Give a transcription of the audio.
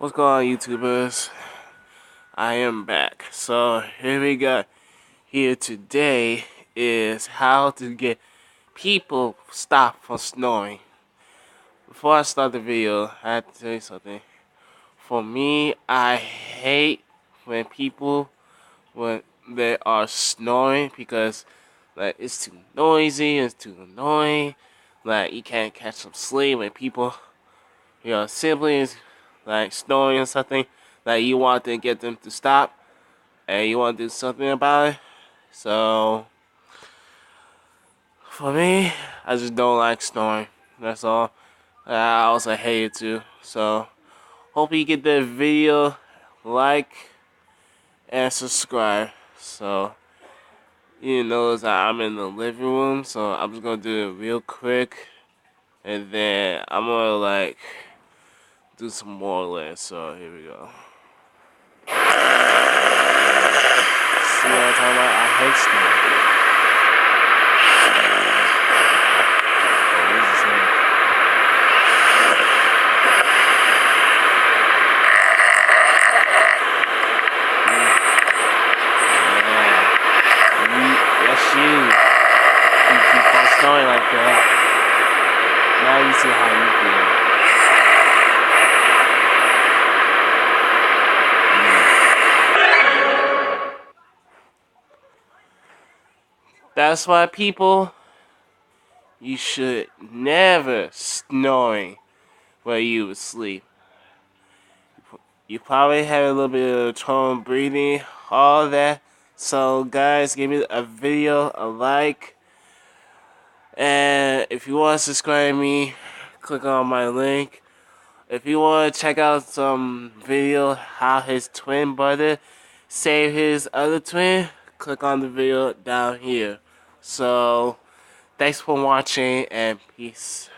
What's going on, YouTubers? I am back. So here we go. Here today is how to get people stop from snoring. Before I start the video, I have to tell you something. For me, I hate when they are snoring because like it's too noisy, it's too annoying. Like you can't catch some sleep when people, siblings like snoring or something. Like you want to get them to stop and you want to do something about it. So for me, I just don't like snoring. That's all. I also hate it too. So hope you get the video, like and subscribe. So you know that I'm in the living room, so I'm just gonna do it real quick, and then I'm gonna like do some more less. So here we go. See what I'm talking about? I hate snoring. Oh, this is him. That's you. You keep on snoring like that. Now you see how you feel. That's why people, you should never snoring while you asleep. You probably have a little bit of trouble breathing, all that. So guys, give me a video, a like, and if you want to subscribe to me, click on my link. If you want to check out some video how his twin brother saved his other twin, click on the video down here. So thanks for watching and peace.